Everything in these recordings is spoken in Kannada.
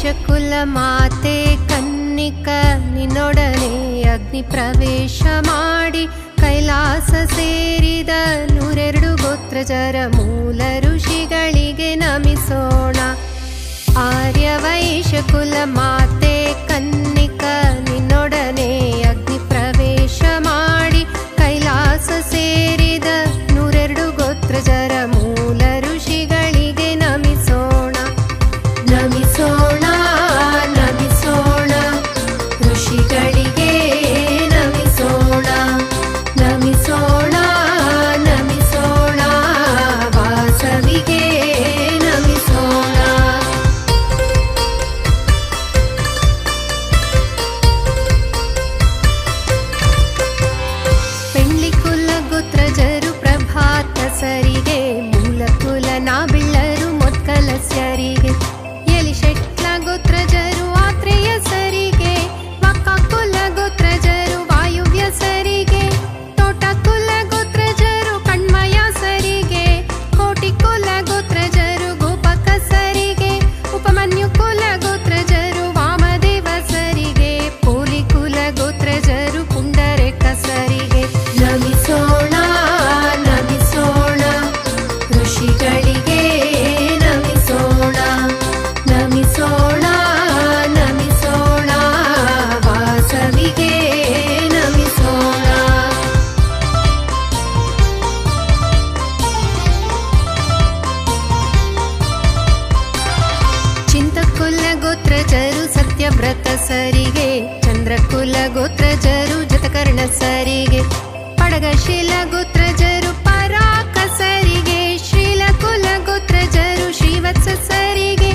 ವೈಶ್ಯಕುಲ ಮಾತೆ ಕನ್ನಿಕ ನಿನ್ನೊಡನೆ ಅಗ್ನಿ ಪ್ರವೇಶ ಮಾಡಿ ಕೈಲಾಸ ಸೇರಿದ 102 ಗೋತ್ರಜರ ಮೂಲ ಋಷಿಗಳಿಗೆ ನಮಿಸೋಣ. ಆರ್ಯ ವೈಶ್ಯಕುಲ ಮಾತೆ ಕನ್ನಿಕ ನಿನ್ನೊಡನೆ ಅಗ್ನಿ ಪ್ರವೇಶ ಮಾಡಿ ಕೈಲಾಸ ಸೇರಿದ 102 ಗೋತ್ರಜರ ಮೂಲ ಋಷಿಗಳಿಗೆ ನಮಿಸೋಣ. ನಮಿಸೋಣ ನಮಿಸೋಣ ಋಷಿಗಳಿಗೆ ನಮಿಸೋಣ. ನಮಿಸೋಣ ನಮಿಸೋಣ ವಾಸವಿಗೆ ನಮಿಸೋಣ. ಪೆಂಡ್ಲಿಕುಲ ಗೋತ್ರಜರು ಪ್ರಭಾತ ಸರಿಗೆ, ಮೂಲಕುಲ ನಾಬಿಳ್ಳರು ಮೊತ್ಕಲಸ್ಯರಿಗೆ, ಎಲಿಶೆಟ್ಲ ಗೋತ್ರಜರು ಆತ್ರೇಯ ಸರಿಗೆ, ವಕ್ಕಕುಲ ಗೋತ್ರಜರು ವಾಯುವ್ಯ ಸರಿಗೆ, ತೋಟಕುಲ ಗೋತ್ರಜರು ಕಣ್ಮಯ ಸರಿಗೆ, ಕೋಟಿಕುಲ ಗೋತ್ರಜರು ಗೋಪಕ ಸರಿಗೆ, ಉಪಮನ್ಯುಕುಲ ಗೋತ್ರಜರು ವಾಮದೇವ ಸರಿಗೆ, ಪೋಲಿಕುಲ ಗೋತ್ರಜರು ಪುಂಡರೇಕ ಸರಿಗೆ. ನಮಿಸೋಣ ನಮಿಸೋಣ ಋಷಿಗಳಿಗೆ ನಮಿಸೋಣ. ನಮಿಸೋಣ ನಮಿಸೋಣ ವಾಸವಿಗೆ ನಮಿಸೋಣ. ಚಿಂತಕುಲ ಗೋತ್ರಜರು ಸತ್ಯವ್ರತ ಸರಿಗೆ, ಚಂದ್ರಕುಲ ಗೋತ್ರಜರು ಜತಕರ್ಣ ಸರಿಗೆ, ಪಡಗಶೀಲ ಗೋತ್ರಜರು ಪರಾಕ ಸರಿಗೆ, ಶ್ರೀಲಕುಲ ಗೋತ್ರಜರು ಶ್ರೀವತ್ಸ ಸರಿಗೆ,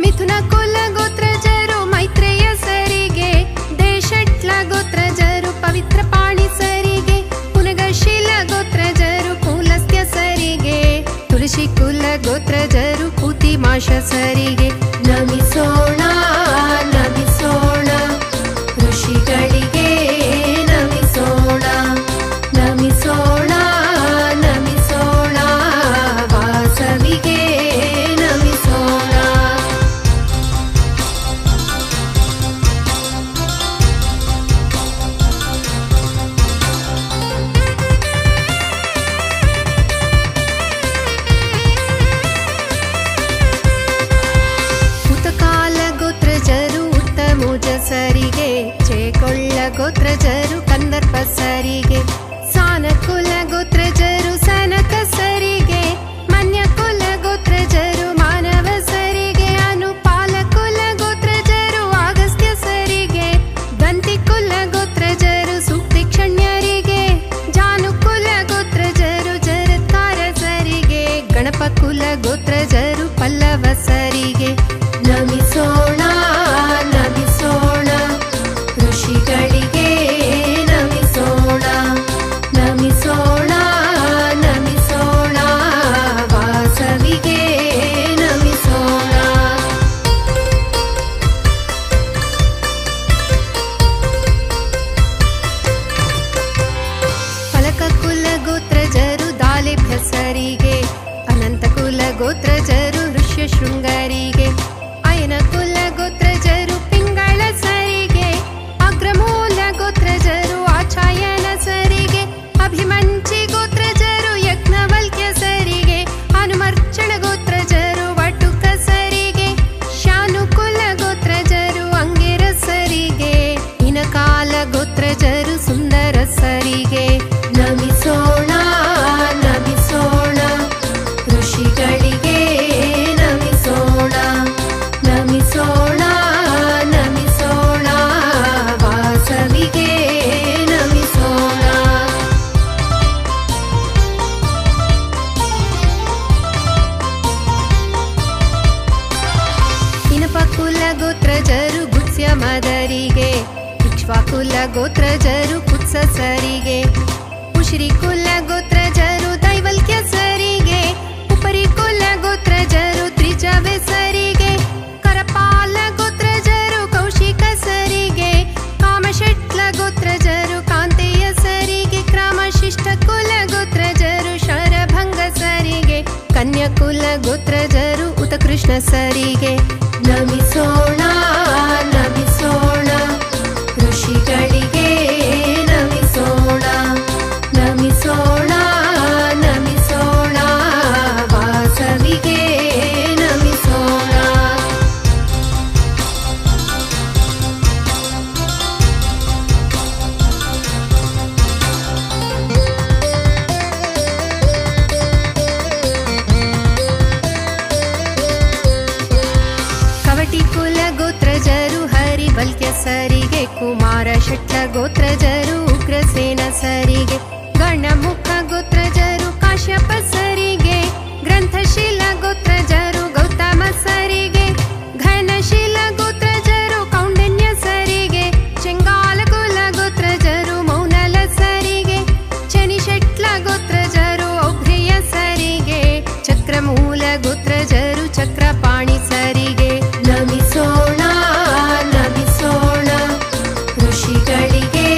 ಮಿಥುನ ಕುಲ ಗೋತ್ರಜರು ಮೈತ್ರೇಯ ಸರಿಗೆ, ದೇಶಟ್ಲ ಗೋತ್ರಜರು ಪವಿತ್ರ ಪಾಣಿ ಸರಿಗೆ, ಪುನಗಶೀಲ ಗೋತ್ರಜರು ಪೂಲಸ್ತ್ಯ ಸರಿಗೆ, ತುಳಸಿ ಕುಲ ಗೋತ್ರಜರು ಪೂತಿಮಾಶ ಸರಿಗೆ. ನಮಿಸೋಣ ನಮಿಸೋಣ ಋಷಿಗಳಿಗೆ ನಮಿಸೋಣ. ನಮಿಸೋಣ ನಮಿಸೋಣ ವಾಸವಿಗೆ ನಮಿಸೋಣ. ಉತಕಾಲ ಗೋತ್ರಜರು ಉತ್ತಮುಜ ಸರಿಗೆ, ಚೇಕೊಳ್ಳ ಗೋತ್ರಜರು ಕಂದರ್ಪ ಸರಿಗೆ, ಸಾನಕುಲ ಗೋತ್ರಜರು ಸನಕ ಸರಿಗೆ, ಮನ್ಯಕುಲ ಗೋತ್ರಜರು ಮಾನವ ಸರಿಗೆ, ಅನುಪಾಲಕುಲ ಗೋತ್ರಜರು ಅಗಸ್ತ್ಯ ಸರಿಗೆ, ಗಂತಿಕುಲ ಗೋತ್ರಜರು ಸೂಕ್ತಿಕ್ಷಣ್ಯರಿಗೆ, ಜಾನುಕುಲ ಗೋತ್ರಜರು ಜರತ್ಕಾರ ಸರಿಗೆ, ಗಣಪಕುಲ ಗೋತ್ರಜರು ಪಲ್ಲವ ಸರಿಗೆ. ನಮಿಸೋಣ ನಮಿಸೋಣ ಋಷಿಗಳಿಗೆ ನಮಿಸೋಣ. ನಮಿಸೋಣ ನಮಿಸೋಣ ವಾಸವಿಗೆ ನಮಿಸೋಣ. ಫಲಕಕುಲ ಗೋತ್ರಜರು ದಾಲಿಭ್ಯ ಸರಿಗೆ, ಅನಂತಕುಲ ಗೋತ್ರಜರು ಋಷ್ಯ ಶೃಂಗರಿಗೆ, ಅಯನಕುಲ ಗೋತ್ರಜರು ಪಿಂಗಳ ಸರಿಗೆ, ಅಗ್ರಮೂಲ ಗೋತ್ರಜರು ಆಚಾಯನ ಸರಿಗೆ, ಅಭಿಮಂಚಿ ಗೋತ್ರಜರು ಯಜ್ಞವಲ್ಕ್ಯ ಸರಿಗೆ, ಹನುಮರ್ಚಣ ಗೋತ್ರಜರು ವಟುಕ ಸರಿಗೆ, ಶಾನುಕುಲ ಗೋತ್ರಜರು ಅಂಗಿರ ಸರಿಗೆ, ಇನಕಾಲ ಗೋತ್ರಜರು ಸುಂದರ ಸರಿಗೆ. ನಮಿಸೋಣ ನಮಿಸೋಣ ಋಷಿಗಳಿಗೆ ನಮಿಸೋಣ. ನಮಿಸೋಣ ನಮಿಸೋಣ ವಾಸವಿಗೆ ನಮಿಸೋಣ. ಇನಪಕುಲ ಗೋತ್ರಜರು ಗುತ್ಸ್ಯ ಮದರಿಗೆ, ಇಕ್ಷ್ವಾಕುಲ ಗೋತ್ರಜರು ಕುತ್ಸ ಸರಿಗೆ, ಉಶ್ರೀಕುಲ ಗೋತ್ರಜರು ದೈವಲ್ಕ್ಯ ಸರಿಗೆ, ಉಪರಿಕುಲ ಗೋತ್ರಜರು ತ್ರಿಜವೆ ಸರಿಗೆ, ಕರಪಾಲ ಗೋತ್ರಜರು ಕೌಶಿಕ ಸರಿಗೆ, ಕಾಮಶೆಟ್ಲ ಗೋತ್ರಜರು ಕಾಂತೆಯ ಸರಿಗೆ, ಕ್ರಮಶಿಷ್ಟ ಕುಲ ಗೋತ್ರಜರು ಶರಭಂಗ ಸರಿಗೆ, ಕನ್ಯಕುಲ ಗೋತ್ರಜರು ಉತಕೃಷ್ಣ ಸರಿಗೆ. ನಮಿಸೋಣ ಶಟ್ಲ ಗೋತ್ರಜರು ಉಗ್ರಸೇನ ಸರಿಗೆ, ಗಣಮುಖ ಗೋತ್ರಜರು ಕಾಶ್ಯಪ ಸರಿಗೆ, ಗ್ರಂಥಶೀಲ ಗೋತ್ರಜರು ಗೌತಮ ಸರಿಗೆ, ಘನಶೀಲ ಗೋತ್ರಜರು ಕೌಂಡನ್ಯ ಸರಿಗೆ, ಚೆಂಗಾಲ ಕುಲ ಗೋತ್ರಜರು ಮೌನಲ ಸರಿಗೆ, ಚನಿಶಟ್ಲ ಗೋತ್ರಜರು ಔಭ್ರಿಯ ಸರಿಗೆ, ಚಕ್ರಮೂಲ ಗೋತ್ರಜರು ಚಕ್ರಪಾಣಿ ಸರಿಗೆ. ನಮಿಸೋಣ ನಮಿಸೋಣ ಋಷಿಗಳಿಗೆ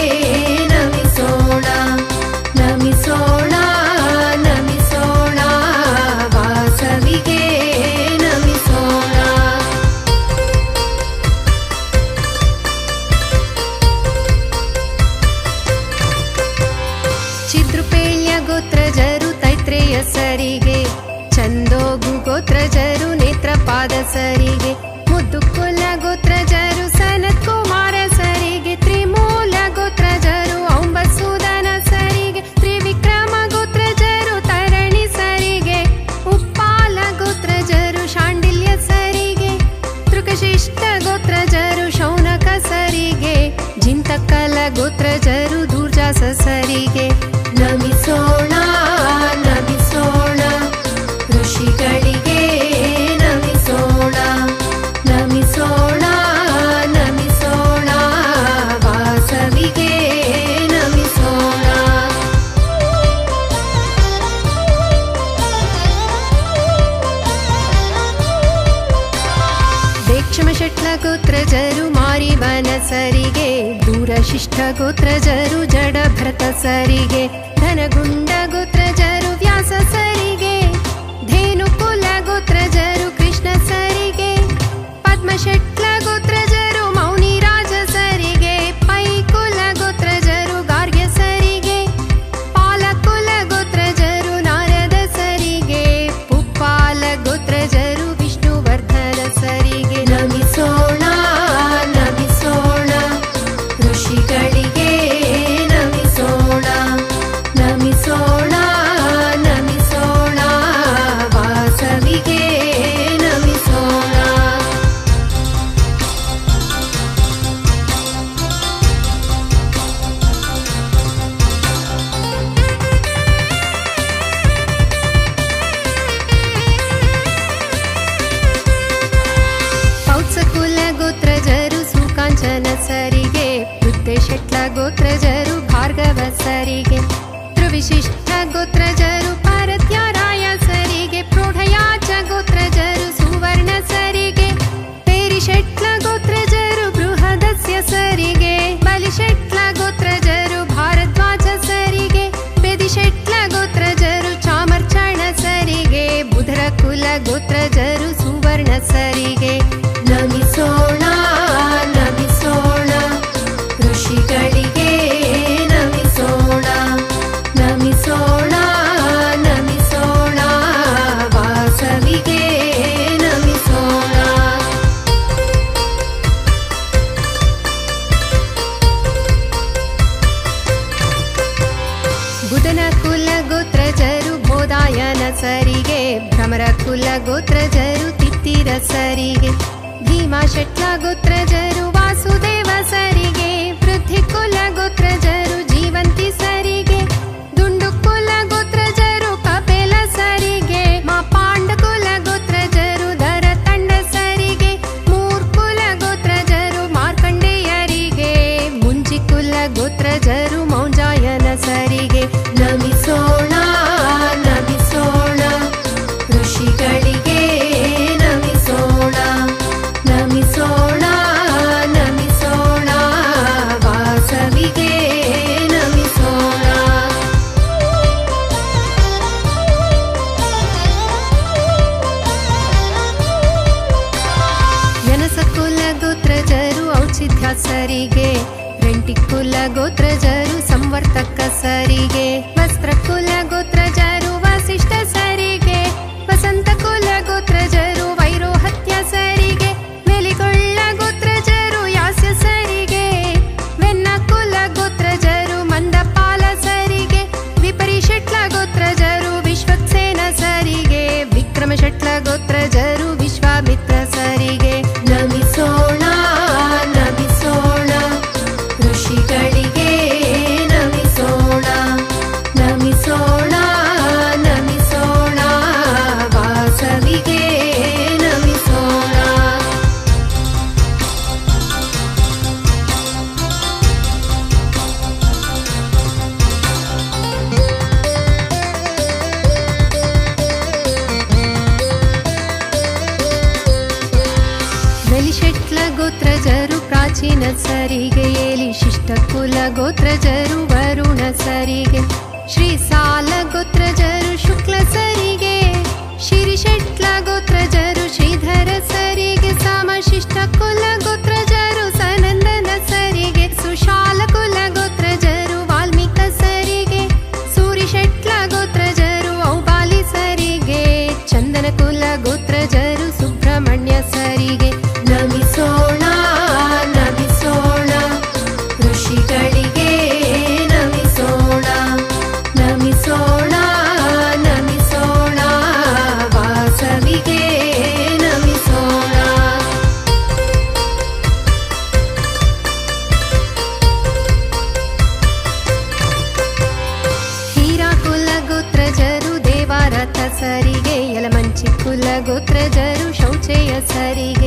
ನಮಿಸೋಣ, ನಮಿಸೋಣ ನಮಿಸೋಣ ವಾಸವಿಗೆ ನಮಿಸೋಣ. ಚಿದ್ರುಪೇಳ್ಯ ಗೋತ್ರಜರು ತೈತ್ರೇಯ ಸರಿಗೆ, ಚಂದೋಗು ಗೋತ್ರಜರು ನೇತ್ರಪಾದ ಸರಿಗೆ, ಮುದ್ದುಕುಲ ಗೋತ್ರಜರು ಸನತ್ ಕುಮಾರ ಸರಿಗೆ, ತ್ರಿಮೂಲ ಗೋತ್ರಜರು ಔಂಬಸೂದನ ಸರಿಗೆ, ತ್ರಿವಿಕ್ರಮ ಗೋತ್ರಜರು ತರಣಿ ಸರಿಗೆ, ಉಪ್ಪಾಲ ಗೋತ್ರಜರು ಶಾಂಡಿಲ್ಯ ಸರಿಗೆ, ತೃಕಶಿಷ್ಟ ಗೋತ್ರಜರು ಶೌನಕ ಸರಿಗೆ, ಜಿಂತಕಲ ಗೋತ್ರಜರು ಧೂರ್ಜಾಸ ಸರಿಗೆ. ನಮಿಸೋಣ ನಮಿಸೋಣ ಋಷಿಗಳಿಗೆ ನಮಿಸೋಣ, ನಮಿಸೋಣ ನಮಿಸೋಣ ವಾಸವಿಗೆ ನಮಿಸೋಣ. ದೇಕ್ಷಮ ಶಟ್ಲ ಗೋತ್ರಜರು ಮಾರಿವನ ಸರಿಗೆ, ದೂರಶಿಷ್ಟ ಗೋತ್ರಜರು ಜಡಭರತ ಸರಿಗೆ, ಧನಗುಂಡ ಗೋತ್ರಜರು ವ್ಯಾಸ ಸರಿಗೆ, ಧೇನುಕುಲ ಗೋತ್ರಜರು ಕೃಷ್ಣ ಸರಿಗೆ, ಪದ್ಮಶಟ್ಲ ಗೋತ್ರಜರು ಮೌನಿರಾಜ ಸರಿಗೆ, ಪೈಕುಲ ಗೋತ್ರಜರು ಗಾರ್ಗ್ಯ ಸರಿಗೆ, ಪಾಲಕುಲ ಗೋತ್ರಜರು ನಾರದ ಸರಿಗೆ, ಪುಪ್ಪಾಲ ಗೋತ್ರಜರು ವಿಷ್ಣುವರ್ಧನ ಸರಿಗೆ. ನಮಿಸೋಣ ನಮಿಸೋಣ ಋಷಿಗಳಿಗೆ ನಮಿಸೋಣ, ನಮಿಸೋಣ ನಮಿಸೋಣ ವಾಸವಿಗೆ ನಮಿಸೋಣ. ಪೌತ್ಸಕುಲ ಗೋತ್ರಜರು ಸುಕಾಂಚನ ಸರಿಗೆ, ಬುದ್ಧಶಟ್ಲ ಗೋತ್ರಜರು ಭಾರ್ಗವ ಸರಿಗೆ, ತ್ರಿವಿಶಿಷ್ಟ ಗೋತ್ರಜರು ಪಾರತ್ಯಾರಾಯ ಸರಿಗೆ, ಪ್ರೌಢಯಾಚ ಗೋತ್ರಜರು ಸುವರ್ಣ ಸರಿಗೆ, ಪೇರಿಶಟ್ಲ ಗೋತ್ರಜರು ಬೃಹದಸ್ಯ ಸರಿಗೆ, ಬಲಿಶಟ್ಲ ಗೋತ್ರಜರು ಭಾರದ್ವಾಜ ಸರಿಗೆ, ಬೆದಿಶಟ್ಲ ಗೋತ್ರಜರು ಚಾಮರ್ಚಣ ಸರಿಗೆ, ಬುಧರ ಕುಲ ಗೋತ್ರಜರು ಸುವರ್ಣ ಸರಿಗೆ. ನಮಿಸೋಣ ನಮಿಸೋಣ ಋಷಿಗಳಿಗೆ ನಮಿಸೋಣ, ನಮಿಸೋಣ ನಮಿಸೋಣ ವಾಸವಿಗೆ ನಮಿಸೋಣ. ಬುಧನ ಕುಲ ಗೋತ್ರಜರು ಬೋಧಾಯನ ಸರಿಗೆ, ಭ್ರಮರ ಕುಲ ಗೋತ್ರಜರು ತಿತ್ತಿರ ಸರಿಗೆ, ಭೀಮಾಶಟ್ಲ ಗೋತ್ರಜರು ವಾಸುದೇವ ಸರಿಗೆ, ವೃದ್ಧಿ ಕುಲ ಗೋತ್ರಜರು ಜೀವಂತಿ ಸರಿಗೆ, ದುಂಡು ಕುಲ ಗೋತ್ರಜರು ಕಪೇಲ ಸರಿಗೆ, ಮಾ ಪಾಂಡ ಕುಲ ಗೋತ್ರಜರು ದರ ತಂಡ ಸರಿಗೆ, ಮೂರ್ಕುಲ ಗೋತ್ರಜರು ಮಾರ್ಕಂಡೇಯರಿಗೆ, ಮುಂಜಿ ಕುಲ ಗೋತ್ರಜರು ಮೌಂಜಾಯನ ಸರಿಗೆ. ನಮಿಸೋಣ ನಮಿಸೋಣ ಋಷಿಗಳಿಗೆ ನಮಿಸೋಣ, ನಮಿಸೋಣ ನಮಿಸೋಣ ವಾಸವಿಗೆ ನಮಿಸೋಣ. ಯನಸಕುಲ ಗೋತ್ರಜರು ಔಚಿತ್ಯ ಸರಿಗೆ, ರೆಂಟಿಕುಲ ಗೋತ್ರಜರು ಸಂವರ್ತಕ ಸರಿಗೆ, ವಸ್ತ್ರಕುಲ ಗೋತ್ರಜರು ವಸಿಷ್ಠ ಸರಿಗೆ, ವಸಂತ ಕುಲ ಗೋತ್ರಜರು ವೈರೋಹತ್ಯ ಸರಿಗೆ, ಮೆಲಿಗೊಳ್ಳ ಗೋತ್ರಜರು ಯಾಸ್ಯ ಸರಿಗೆ, ವೆನ್ನ ಕುಲ ಗೋತ್ರಜರು ಮಂದಪಾಲ ಸರಿಗೆ, ವಿಪರಿಶಟ್ಲ ಗೋತ್ರಜರು ವಿಶ್ವಕ್ಸೇನ ಸರಿಗೆ, ವಿಕ್ರಮಶಟ್ಲ ಗೋತ್ರಜರು ವಿಶ್ವಾಮಿತ್ರ ಸರಿಗೆ. ನಮಿಸೋಣ ನಮಿಸೋಣ ಋಷಿಗ ಋಷಿಗಳಿಗೆ ನಮಿಸೋಣ ನಮಿಸೋಣ ನಮಿಸೋಣ ವಾಸವಿಗೆ ನಮಿಸೋಣ. ವೆಲಿಶೆಟ್ಲ ಗೋತ್ರಜರು ಪ್ರಾಚೀನ ಸರಿಗೆ, ಏಲಿ ಶಿಷ್ಟ ಕುಲ ಗೋತ್ರಜರು ವರುಣ ಸರಿಗೆ, ಶ್ರೀ ಸಾಲ ಗೋತ್ರಜರು ಶುಕ್ಲ ಸರಿಗೆ, ಶಿರಿಶೆಟ್ಲ ಗೋತ್ರಜರು ಶ್ರೀಧರ ಸರಿಗೆ, ಸಮಶಿಷ್ಟ ಕುಲ ಗೋತ್ರಜರು ಸನಂದನ ಸರಿಗೆ, ಸುಶಾಲ ಕುಲ ಗೋತ್ರಜರು ವಾಲ್ಮೀಕ ಸರಿಗೆ, ಸೂರಿಶೆಟ್ಲ ಗೋತ್ರಜರು ಔಬಾಲಿ ಸರಿಗೆ, ಚಂದನ ಕುಲ ಗೋತ್ರಜರು ಸುಬ್ರಹ್ಮಣ್ಯ ಸರಿಗೆ ನಮಿಸೋಣ ನಮಿಸೋಣ ಋಷಿಗಳಿಗೆ ನಮಿಸೋಣ ನಮಿಸೋಣ ನಮಿಸೋಣ ವಾಸವಿಗೆ ನಮಿಸೋಣ. ಹೀರಾ ಕುಲ ಗೋತ್ರಜರು ದೇವಾರಥ ಸರಿಗೆ, ಯಲಮಂಚಿ ಕುಲ ಗೋತ್ರಜರು ಶೌಚೇಯ ಸರಿಗೆ,